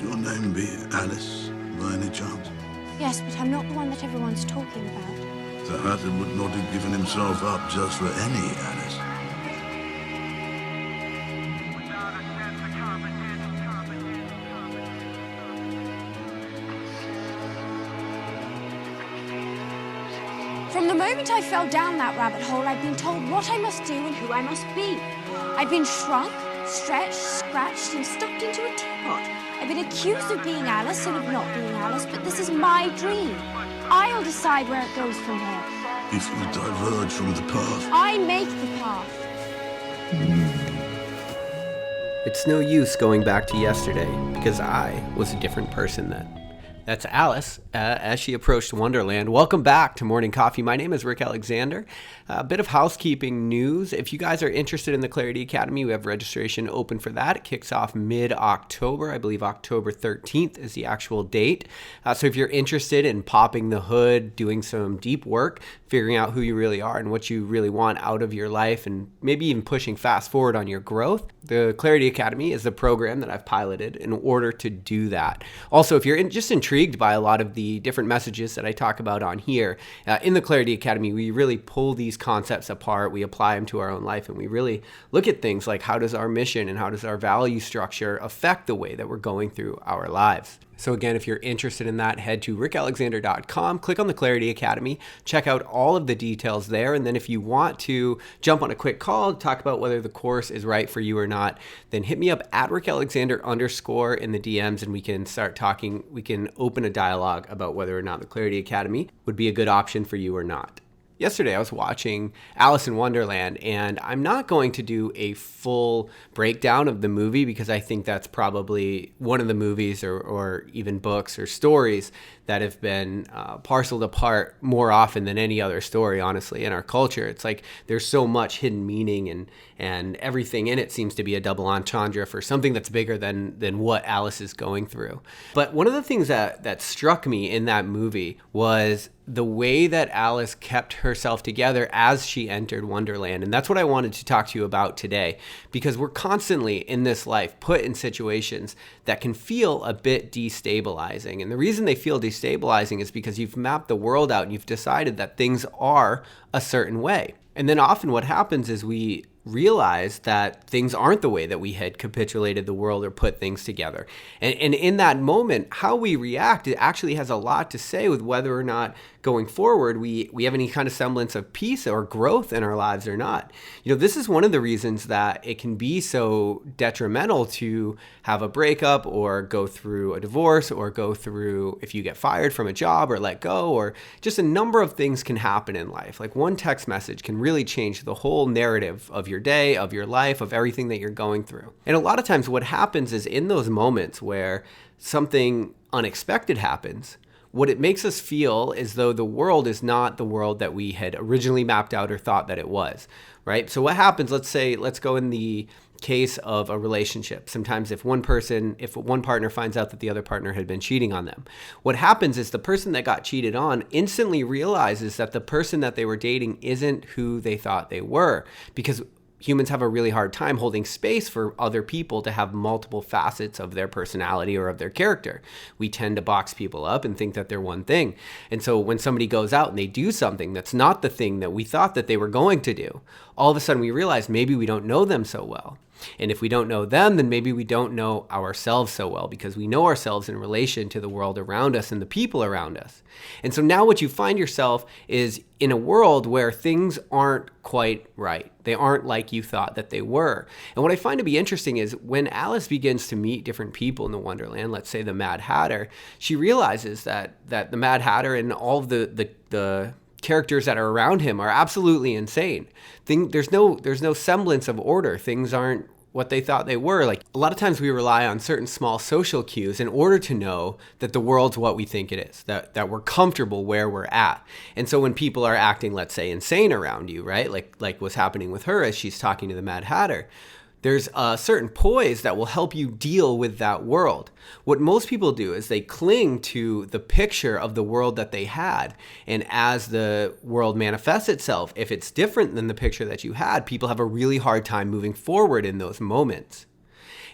your name be Alice, by any chance? Yes, but I'm not the one that everyone's talking about. The Hatter would not have given himself up just for any Alice. From the moment I fell down that rabbit hole, I've been told what I must do and who I must be. I've been shrunk, stretched, scratched, and stuffed into a teapot. I've been accused of being Alice and of not being Alice, but this is my dream. I'll decide where it goes from here. If you diverge from the path, I make the path. It's no use going back to yesterday because I was a different person then. That's Alice as she approached Wonderland. Welcome back to Morning Coffee. My name is Rick Alexander. A bit of housekeeping news. If you guys are interested in the Clarity Academy, we have registration open for that. It kicks off mid-October. I believe October 13th is the actual date. So if you're interested in popping the hood, doing some deep work, figuring out who you really are and what you really want out of your life, and maybe even pushing fast forward on your growth, the Clarity Academy is the program that I've piloted in order to do that. Also, if you're just intrigued by a lot of the different messages that I talk about on here, in the Clarity Academy, we really pull these concepts apart, we apply them to our own life, and we really look at things like how does our mission and how does our value structure affect the way that we're going through our lives. So again, if you're interested in that, head to rickalexander.com, click on the Clarity Academy, check out all of the details there. And then if you want to jump on a quick call to talk about whether the course is right for you or not, then hit me up at rickalexander_ in the DMs and we can start talking. We can open a dialogue about whether or not the Clarity Academy would be a good option for you or not. Yesterday, I was watching Alice in Wonderland, and I'm not going to do a full breakdown of the movie because I think that's probably one of the movies or even books or stories that have been parceled apart more often than any other story, honestly, in our culture. It's like there's so much hidden meaning and everything in it seems to be a double entendre for something that's bigger than what Alice is going through. But one of the things that struck me in that movie was the way that Alice kept herself together as she entered Wonderland. And that's what I wanted to talk to you about today, because we're constantly in this life put in situations that can feel a bit destabilizing. And the reason they feel destabilizing is because you've mapped the world out and you've decided that things are a certain way. And then often what happens is we realize that things aren't the way that we had capitulated the world or put things together. And in that moment, how we react, it actually has a lot to say with whether or not going forward we have any kind of semblance of peace or growth in our lives or not. You know, this is one of the reasons that it can be so detrimental to have a breakup or go through a divorce or go through if you get fired from a job or let go, or just a number of things can happen in life. Like one text message can really change the whole narrative of your day, of your life, of everything that you're going through. And a lot of times what happens is in those moments where something unexpected happens, what it makes us feel is though the world is not the world that we had originally mapped out or thought that it was, right? So what happens, let's go in the case of a relationship. Sometimes if one partner finds out that the other partner had been cheating on them, what happens is the person that got cheated on instantly realizes that the person that they were dating isn't who they thought they were, because humans have a really hard time holding space for other people to have multiple facets of their personality or of their character. We tend to box people up and think that they're one thing. And so when somebody goes out and they do something that's not the thing that we thought that they were going to do, all of a sudden we realize maybe we don't know them so well. And if we don't know them, then maybe we don't know ourselves so well, because we know ourselves in relation to the world around us and the people around us. And so now what you find yourself is in a world where things aren't quite right. They aren't like you thought that they were. And what I find to be interesting is when Alice begins to meet different people in the Wonderland, let's say the Mad Hatter, she realizes that the Mad Hatter and all of the characters that are around him are absolutely insane. There's no semblance of order. Things aren't what they thought they were. Like a lot of times we rely on certain small social cues in order to know that the world's what we think it is, that we're comfortable where we're at. And so when people are acting, let's say, insane around you, right? Like what's happening with her as she's talking to the Mad Hatter, there's a certain poise that will help you deal with that world. What most people do is they cling to the picture of the world that they had. And as the world manifests itself, if it's different than the picture that you had, people have a really hard time moving forward in those moments.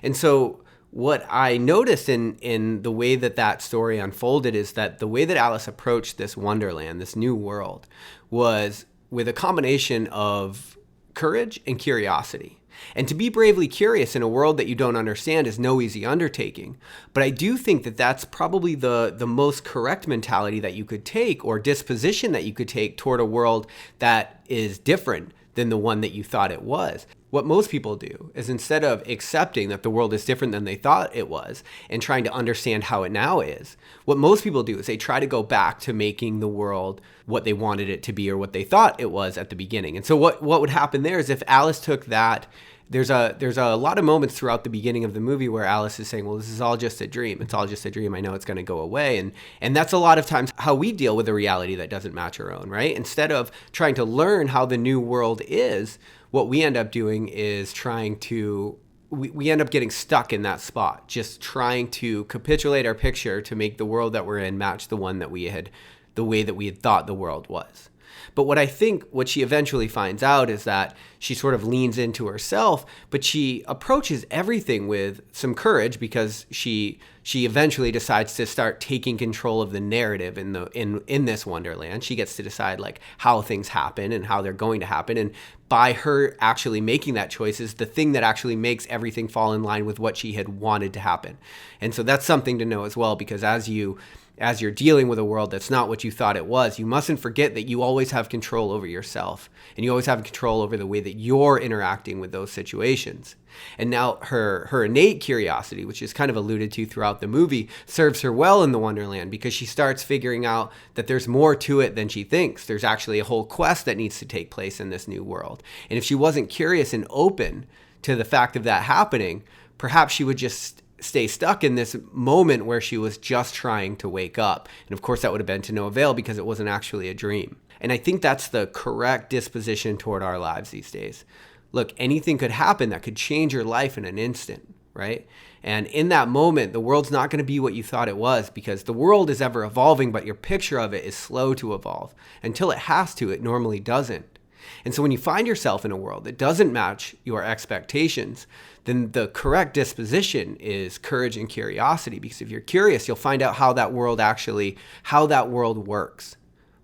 And so what I noticed in the way that story unfolded is that the way that Alice approached this wonderland, this new world, was with a combination of courage and curiosity. And to be bravely curious in a world that you don't understand is no easy undertaking. But I do think that that's probably the most correct mentality that you could take, or disposition that you could take toward a world that is different than the one that you thought it was. What most people do is, instead of accepting that the world is different than they thought it was and trying to understand how it now is, what most people do is they try to go back to making the world what they wanted it to be or what they thought it was at the beginning. And so what would happen there is, if Alice took that, there's a lot of moments throughout the beginning of the movie where Alice is saying, well, this is all just a dream. It's all just a dream. I know it's going to go away. And that's a lot of times how we deal with a reality that doesn't match our own, right? Instead of trying to learn how the new world is, what we end up doing is we end up getting stuck in that spot, just trying to capitulate our picture to make the world that we're in match the way that we had thought the world was. But what she eventually finds out is that she sort of leans into herself, but she approaches everything with some courage, because she eventually decides to start taking control of the narrative in this wonderland. She gets to decide like how things happen and how they're going to happen. And by her actually making that choice is the thing that actually makes everything fall in line with what she had wanted to happen. And so that's something to know as well, because as you're dealing with a world that's not what you thought it was, you mustn't forget that you always have control over yourself, and you always have control over the way that you're interacting with those situations. And now her innate curiosity, which is kind of alluded to throughout the movie, serves her well in the Wonderland, because she starts figuring out that there's more to it than she thinks. There's actually a whole quest that needs to take place in this new world. And if she wasn't curious and open to the fact of that happening, perhaps she would just stay stuck in this moment where she was just trying to wake up. And of course that would have been to no avail, because it wasn't actually a dream. And I think that's the correct disposition toward our lives these days. Look, anything could happen that could change your life in an instant, right? And in that moment, the world's not going to be what you thought it was, because the world is ever evolving, but your picture of it is slow to evolve. Until it has to, it normally doesn't. And so when you find yourself in a world that doesn't match your expectations, then the correct disposition is courage and curiosity. Because if you're curious, you'll find out how that world works,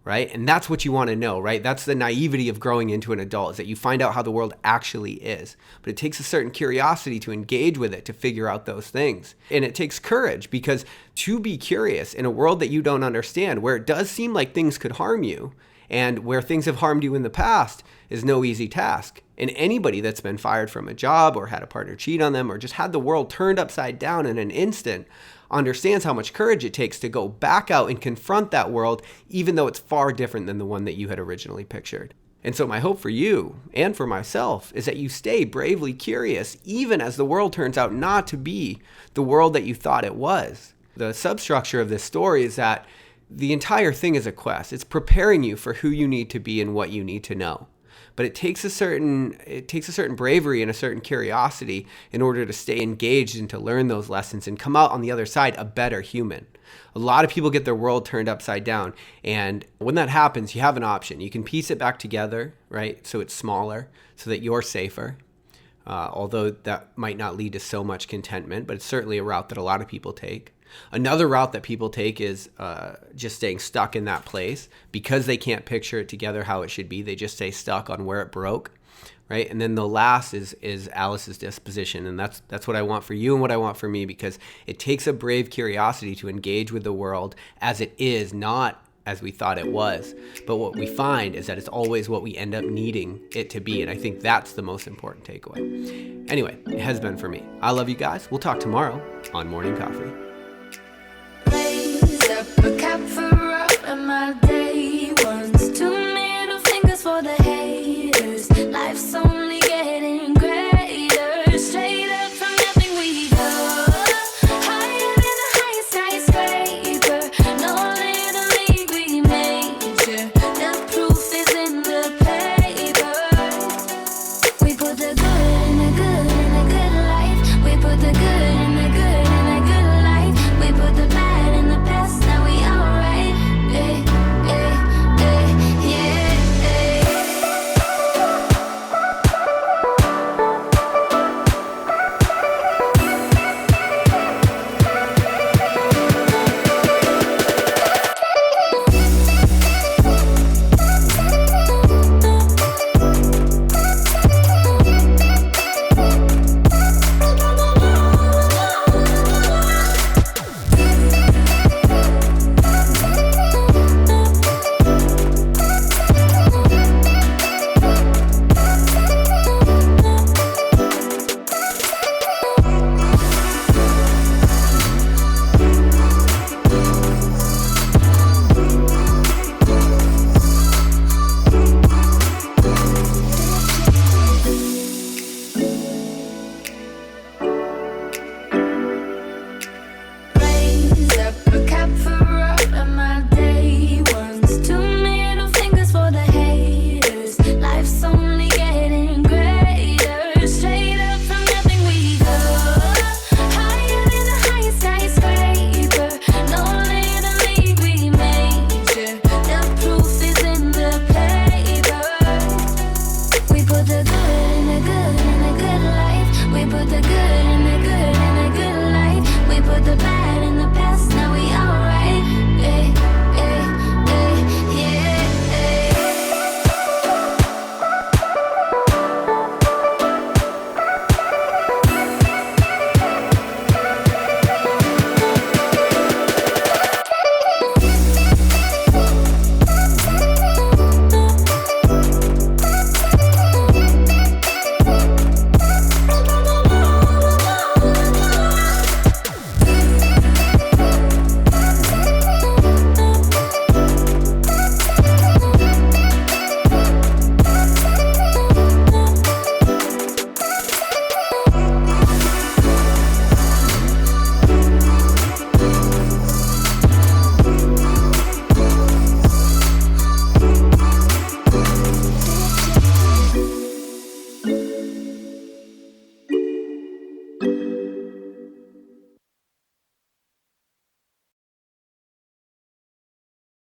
right? And that's what you want to know, right? That's the naivety of growing into an adult, is that you find out how the world actually is. But it takes a certain curiosity to engage with it, to figure out those things. And it takes courage, because to be curious in a world that you don't understand, where it does seem like things could harm you, and where things have harmed you in the past, is no easy task. And anybody that's been fired from a job, or had a partner cheat on them, or just had the world turned upside down in an instant, understands how much courage it takes to go back out and confront that world, even though it's far different than the one that you had originally pictured. And so my hope for you and for myself is that you stay bravely curious, even as the world turns out not to be the world that you thought it was. The substructure of this story is that the entire thing is a quest. It's preparing you for who you need to be and what you need to know. But it takes a certain bravery and a certain curiosity in order to stay engaged and to learn those lessons and come out on the other side a better human. A lot of people get their world turned upside down, and when that happens, you have an option. You can piece it back together, right? So it's smaller, so that you're safer. Although that might not lead to so much contentment, but it's certainly a route that a lot of people take. Another route that people take is just staying stuck in that place because they can't picture it together how it should be. They just stay stuck on where it broke, right? And then the last is Alice's disposition, and that's what I want for you and what I want for me, because it takes a brave curiosity to engage with the world as it is, not as we thought it was. But what we find is that it's always what we end up needing it to be, and I think that's the most important takeaway. Anyway, it has been for me. I love you guys. We'll talk tomorrow on Morning Coffee.